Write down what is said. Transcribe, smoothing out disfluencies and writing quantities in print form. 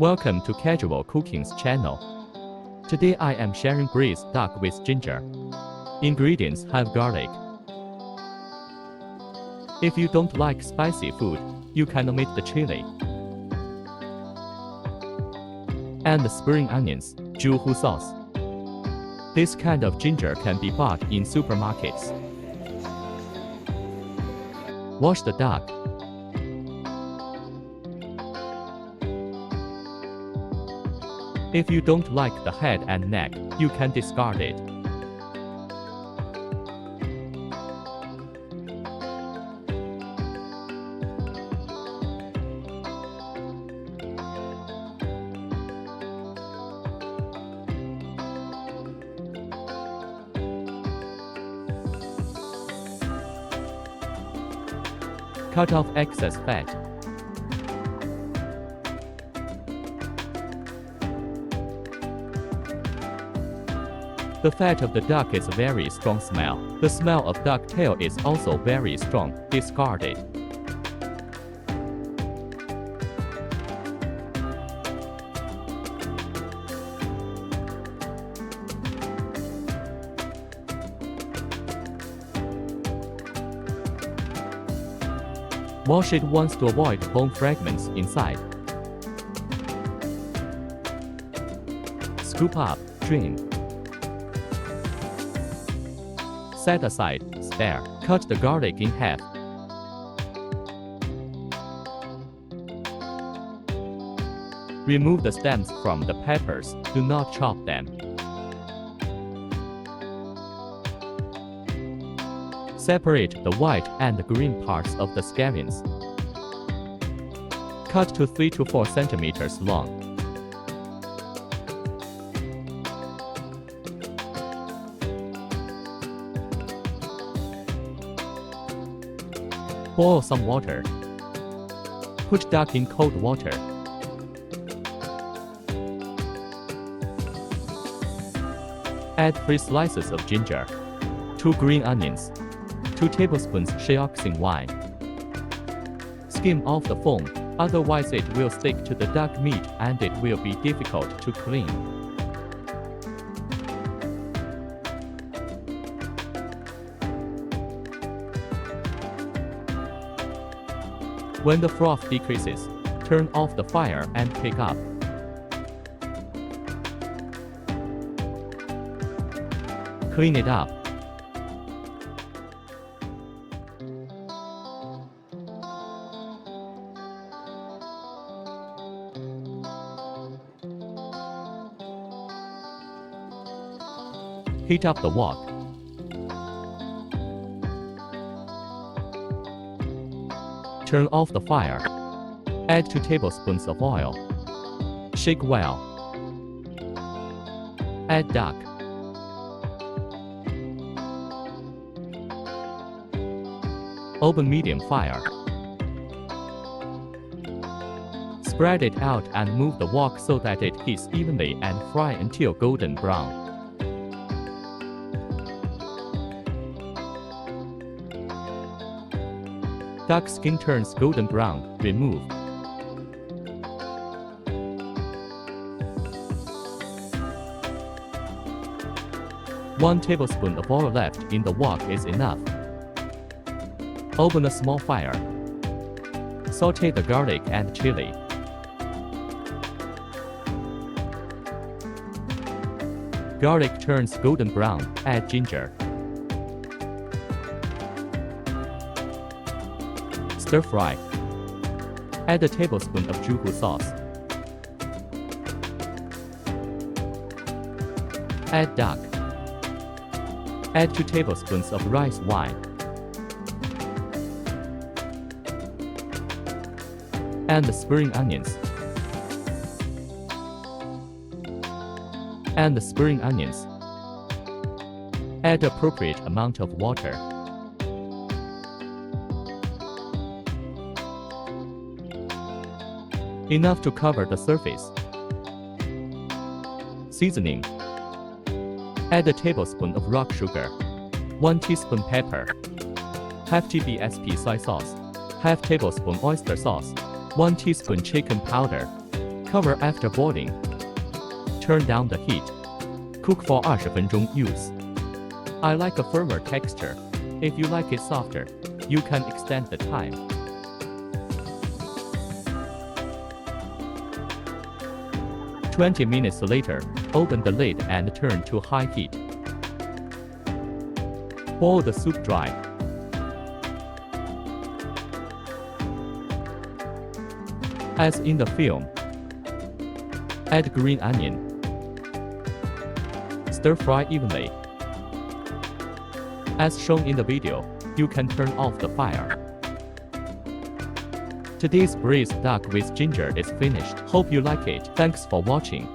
Welcome to Casual Cooking's channel. Today I am sharing braised duck with ginger. Ingredients have garlic. If you don't like spicy food, you can omit the chili. And the spring onions, juhu sauce. This kind of ginger can be bought in supermarkets. Wash the duck. If you don't like the head and neck, you can discard it. Cut off excess fat. The fat of the duck is a very strong smell. The smell of duck tail is also very strong. Discard it. Wash it once to avoid bone fragments inside. Scoop up, drain. Set aside, spare. Cut the garlic in half. Remove the stems from the peppers. Do not chop them. Separate the white and the green parts of the scallions. Cut to 3 to 4 centimeters long. Boil some water. Put duck in cold water. Add 3 slices of ginger, 2 green onions, 2 tablespoons Shaoxing wine. Skim off the foam, otherwise it will stick to the duck meat and it will be difficult to clean. When the froth decreases, turn off the fire and pick up. Clean it up. Heat up the wok. Turn off the fire. Add 2 tablespoons of oil. Shake well. Add duck. Open medium fire. Spread it out and move the wok so that it heats evenly and fry until golden brown. Duck skin turns golden brown. Remove. One tablespoon of oil left in the wok is enough. Open a small fire. Saute the garlic and chili. Garlic turns golden brown. Add ginger. Stir fry. Add a tablespoon of juhu sauce. Add duck. Add 2 tablespoons of rice wine. And the spring onions. And the spring onions. Add appropriate amount of water. Enough to cover the surface. Seasoning. Add a tablespoon of rock sugar, 1 teaspoon pepper, half TBSP soy sauce, half tablespoon oyster sauce, 1 teaspoon chicken powder. Cover after boiling. Turn down the heat. Cook for 20分钟 use. I like a firmer texture. If you like it softer, you can extend the time. "20 minutes later, open the lid and turn to high heat. Boil the soup dry. As in the film, add green onion. Stir fry evenly. As shown in the video, you can turn off the fire. Today's braised duck with ginger is finished. Hope you like it. Thanks for watching.